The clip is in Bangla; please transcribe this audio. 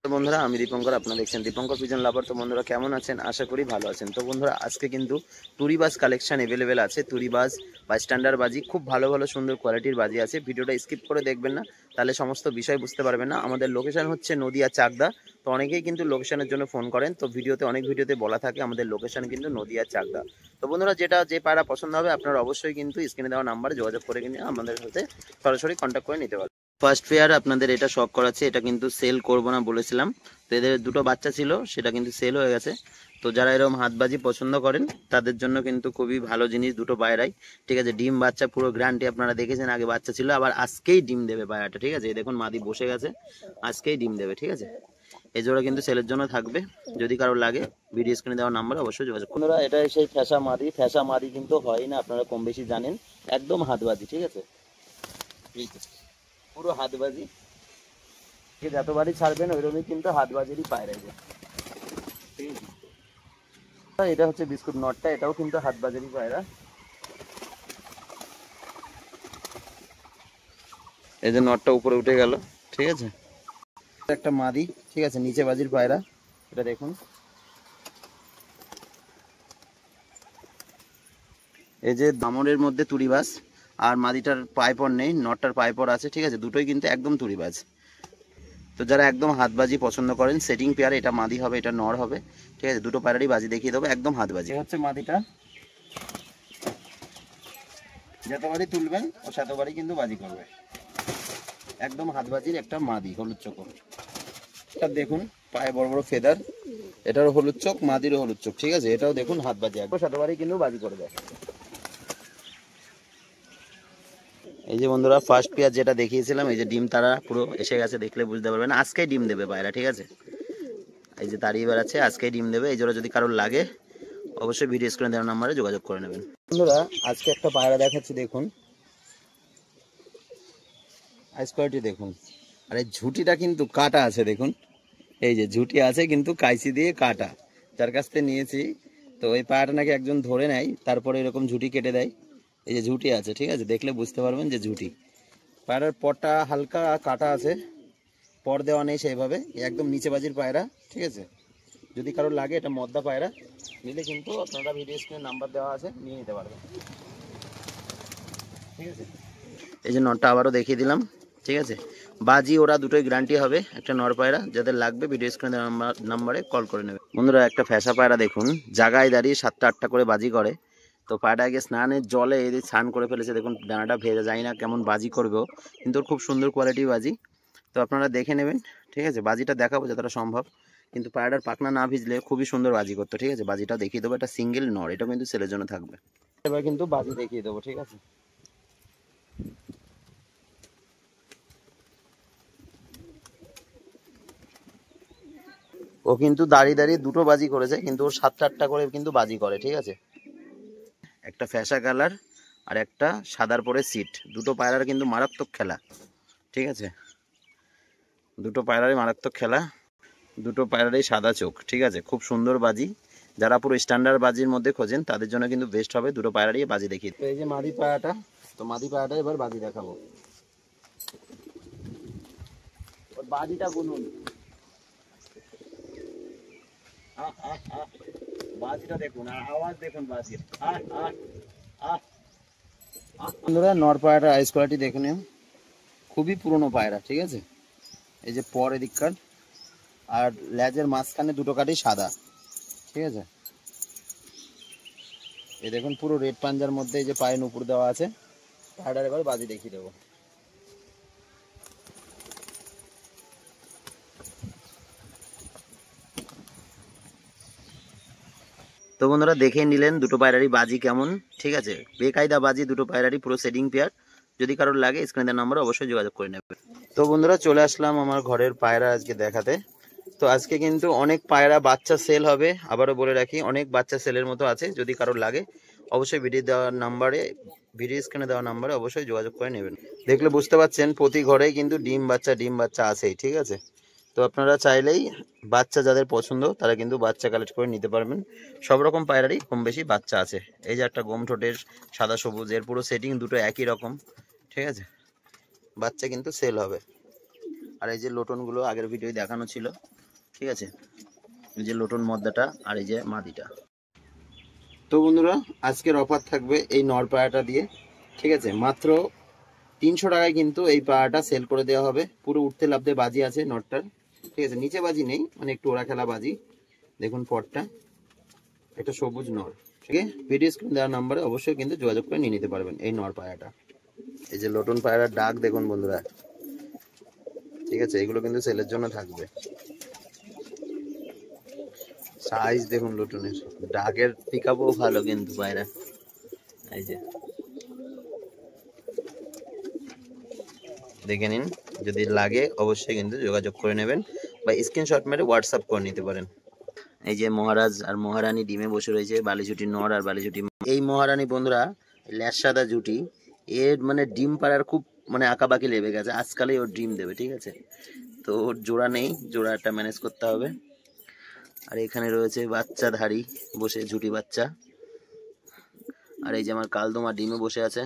তো বন্ধুরা আমি দীপঙ্কর, আপনারা দেখছেন দীপঙ্কর পিজন লাভার। তো বন্ধুরা কেমন আছেন? আশা করি ভালো আছেন। তো বন্ধুরা আজকে কিন্তু তুরিবাজ কালেকশন অ্যাভেলেবেল আছে। তুরিবাজ বা স্ট্যান্ডার্ড বাজি, খুব ভালো ভালো সুন্দর কোয়ালিটির বাজি আছে। ভিডিওটা স্কিপ করে দেখবেন না, তাহলে সমস্ত বিষয় বুঝতে পারবেন না। আমাদের লোকেশন হচ্ছে নদিয়া চাকদা। তো অনেকেই কিন্তু লোকেশনের জন্য ফোন করেন, তো অনেক ভিডিওতে বলা থাকে আমাদের লোকেশন কিন্তু নদিয়া চাকদা। তো বন্ধুরা যে পায়রা পছন্দ হবে আপনারা অবশ্যই কিন্তু স্ক্রিনে দেওয়া নাম্বারে যোগাযোগ করে কিনে আমাদের সাথে সরাসরি কন্ট্যাক্ট করে নিতে পারেন। ফার্স্ট পেয়ার আপনাদের এটা শখ করাচ্ছে, এটা কিন্তু সেল করবো না বলেছিলাম। তো এদের দুটো বাচ্চা ছিল, সেটা কিন্তু সেল হয়ে গেছে। তো যারা এরকম হাতবাজি পছন্দ করেন তাদের জন্য কিন্তু খুবই ভালো জিনিস, দুটো পায়রাই। ঠিক আছে, ডিম বাচ্চা পুরো গ্যারান্টি। আপনারা দেখেছেন আগে বাচ্চা ছিল, আবার আজকেই ডিম দেবে পায়রাটা। ঠিক আছে, দেখুন মাদি বসে গেছে, আজকেই ডিম দেবে। ঠিক আছে, এই জোড়া কিন্তু সেলের জন্য থাকবে। যদি কারো লাগে ভিডিও স্ক্রিনে দেওয়া নাম্বার অবশ্যই যোগাযোগ করুন। আপনারা এটা সেই ফ্যাসা মাদি কিন্তু হয় না, আপনারা কম বেশি জানেন। একদম হাতবাজি। ঠিক আছে, পুরো হাতবাজি। যতবারই ছাড়বেন ওইরকমই কিন্তু হাতবাজিরই পায়রা। এটা হচ্ছে বিস্কুট নটটা, এটাও কিন্তু হাতবাজিরই পায়রা। এই যে নটটা উপরে উঠে গেল। ঠিক আছে, একটা মাদি। ঠিক আছে, নিচে বাজির পায়রা, এটা দেখুন। এই যে দামরের মধ্যে তুড়িবাজ, আর মাদিটার পাইপর নেই, নটটার পাইপর আছে। ঠিক আছে, দুটোই কিন্তু একদম তুড়িবাজ। তো যারা একদম হাতবাজি পছন্দ করেন, সেটিং পেয়ার, এটা মাদি হবে এটা নর হবে। ঠিক আছে, দুটো পায়রারই বাজি দেখিয়ে দেবো, একদম হাতবাজি। হচ্ছে মাদিটা, যতবারই তুলবেন ও ততবারই কিন্তু বাজি করবে। একদম হাতবাজির একটা মাদি, হলুদ চোখ। এটা দেখুন পায়ে বড় বড় ফেদার, এটারও হলুদ চোখ, মাদিরও হলুদ চোখ। ঠিক আছে, এটাও দেখুন হাতবাজি, একদম শতবারই কিন্তু বাজি করে দেয়। এই যে বন্ধুরা ফার্স্ট পেয়ার যেটা দেখিয়েছিলাম, এই যে ডিম তারা পুরো এসে গেছে, দেখলে বুঝতে পারবেন আজকেই ডিম দেবে পায়রা। ঠিক আছে, এই যে দাঁড়িয়ে বেড়াচ্ছে, আজকেই ডিম দেবে। এই জোড়া যদি কারোর লাগে অবশ্যই ভিডিও স্ক্রিনে দেওয়ার নাম্বারে যোগাযোগ করে নেবেন। বন্ধুরা আজকে একটা পায়রা দেখাচ্ছি, দেখুন আইস কোয়ালিটি দেখুন। আর এই ঝুটিটা কিন্তু কাটা আছে, দেখুন এই যে ঝুটি আছে কিন্তু কাইচি দিয়ে কাটা। যার কাছ থেকে নিয়েছি, তো ওই পায়রাটা নাকি একজন ধরে নেয়, তারপরে এরকম ঝুটি কেটে দেয়। এই যে ঝুটি আছে, ঠিক আছে, দেখলে বুঝতে পারবেন যে ঝুটি। পায়রার পরটা হালকা কাটা আছে, পর দেওয়া নেই সেইভাবে, একদম নিচে বাজির পায়রা। ঠিক আছে, যদি কারোর লাগে এটা মদ্দা পায়রা, নিলে কিন্তু আপনারা ভিডিও স্ক্রিনে নাম্বার দেওয়া আছে, নিয়ে নিতে পারবেন। ঠিক আছে, এই যে নটটা আবারও দেখিয়ে দিলাম। ঠিক আছে, বাজি ওরা দুটোই গ্যারান্টি হবে, একটা নর পায়রা। যাদের লাগবে ভিডিও স্ক্রিনে নাম্বারে কল করে নেবে। বন্ধুরা একটা ফ্যাসা পায়রা দেখুন, জায়গায় দাঁড়িয়ে 7টা-8টা করে বাজি করে। তো পায়রা আগে স্নানের জলে এই স্নান করে ফেলেছে, দেখুন ডানাটা ভেজা, যায় না কেমন বাজি করবেও, কিন্তু খুব সুন্দর কোয়ালিটির বাজি। তো আপনারা দেখে নেবেন। ঠিক আছে, বাজিটা দেখাবো যতটা সম্ভব, কিন্তু পায়রার পাখনা না ভিজলে খুবই সুন্দর বাজি করতো। ঠিক আছে, বাজিটা দেখিয়ে দেবো, এটা সিঙ্গেল নর, এটা কিন্তু ছেলের জন্য থাকবে। এবার কিন্তু বাজি দেখিয়ে দেবো। ঠিক আছে, ও কিন্তু দাঁড়িয়ে দাঁড়িয়ে দুটো বাজি করেছে, কিন্তু ও 7টা-8টা করে কিন্তু বাজি করে। ঠিক আছে, একটা ফ্যাসা কালার আর একটা সাদার পরে সিট, দুটো পায়রার কিন্তু মারাত্মক খেলা। ঠিক আছে, দুটো পায়রারই মারাত্মক খেলা, দুটো পায়রারই সাদা চোখ। ঠিক আছে, খুব সুন্দর বাজি। যারা পুরো স্ট্যান্ডার্ড বাজির মধ্যে খোঁজেন তাদের জন্য কিন্তু বেস্ট হবে, দুটো পায়রারই বাজি দেখিয়ে। এই যে মাদি পায়রাটা, তো মাদি পায়রাটা এবার বাজি দেখাবো। ওর বাজিটা গুনুন, বাজিটা দেখুন আর আওয়াজ দেখুন বাজির। বন্ধুরা নর পায়রাটার আইস কোয়ালিটি দেখে নিন, খুবই পুরনো পায়রা। ঠিক আছে, এই যে পর এদিককার আর লেজের মাঝখানে দুটো কাঠই সাদা। ঠিক আছে, এই দেখুন পুরো রেড পাঞ্জার মধ্যে এই যে পায়ে নুপুর দেওয়া আছে। পায়রার এবার বাজি দেখিয়ে দেবো। তো বন্ধুরা দেখে নিলেন দুটো পায়রারই বাজি কেমন। ঠিক আছে, বেকায়দা বাজি, দুটো পায়রারই পুরো সেটিং পেয়ার। যদি কারোর লাগে স্ক্রিনের নাম্বারে অবশ্যই যোগাযোগ করে নেবে। তো বন্ধুরা চলে আসলাম আমার ঘরের পায়রা আজকে দেখাতে। তো আজকে কিন্তু অনেক পায়রা বাচ্চা সেল হবে, আবারও বলে রাখি অনেক বাচ্চা সেলের মতো আছে। যদি কারোর লাগে অবশ্যই ভিডিও স্ক্রিনে দেওয়া নাম্বারে অবশ্যই যোগাযোগ করে নেবেন। দেখলে বুঝতে পারছেন প্রতি ঘরেই কিন্তু ডিম বাচ্চা আছেই। ঠিক আছে, তো আপনারা চাইলেই বাচ্চা যাদের পছন্দ তারা কিন্তু বাচ্চা কালেক্ট করে নিতে পারবেন। সব রকম পায়রারই কম বেশি বাচ্চা আছে। এই যে একটা গম ঠোঁটের সাদা সবুজ, এর পুরো সেটিং দুটো একই রকম। ঠিক আছে, বাচ্চা কিন্তু সেল হবে। আর আর এই যে লোটনগুলো আগের ভিডিও দেখানো ছিল, ঠিক আছে, এই যে লোটন মদ্দাটা আর এই যে মাদিটা। তো বন্ধুরা আজকের অফার থাকবে এই নর পায়াটা দিয়ে, ঠিক আছে, মাত্র 300 টাকায় কিন্তু এই পায়াটা সেল করে দেওয়া হবে। পুরো উঠতে লাফতে বাজি আছে নটটার, ঠিক আছে, নিচে বাজি নেই, মানে একটু ওরা খেলা বাজি। দেখুন পটটা, একটা সবুজ নর, ঠিক আছে। ভিডিও স্ক্রিন দেওয়ার নাম্বারে অবশ্যই কিন্তু যোগাযোগ করে নিয়ে নিতে পারবেন এই নর পায়াটা। এই যে লোটন পায়রার ডাক দেখুন বন্ধুরা, ঠিক আছে, এগুলো কিন্তু সেলের জন্য থাকবে। সাইজ দেখুন লোটনের, ডাকের পিকআপও ভালো কিন্তু পায়রা। এই যে দেখে নিন, যদি লাগে অবশ্যই কিন্তু যোগাযোগ করে নেবেন বা স্ক্রিনশট মেরে হোয়াটসঅ্যাপ করে নিতে পারেন। এই যে মহারাজ আর মহারানী ডিমে বসে রয়েছে, বালিঝুটি নর আর বালিঝুটি। এই মহারানী বন্ধুরা ল্যাস সাদা জুটি, এর মানে ডিম পাড়ার খুব মানে আঁকাবাকি লেগে গেছে, আজকালই ওর ডিম দেবে, ঠিক আছে। তো ওর জোড়া নেই, জোড়াটা ম্যানেজ করতে হবে। আর এখানে রয়েছে বাচ্চাধারী বসে, ঝুটি বাচ্চা। আর এই যে আমার কালদমা ডিমে বসে আছে।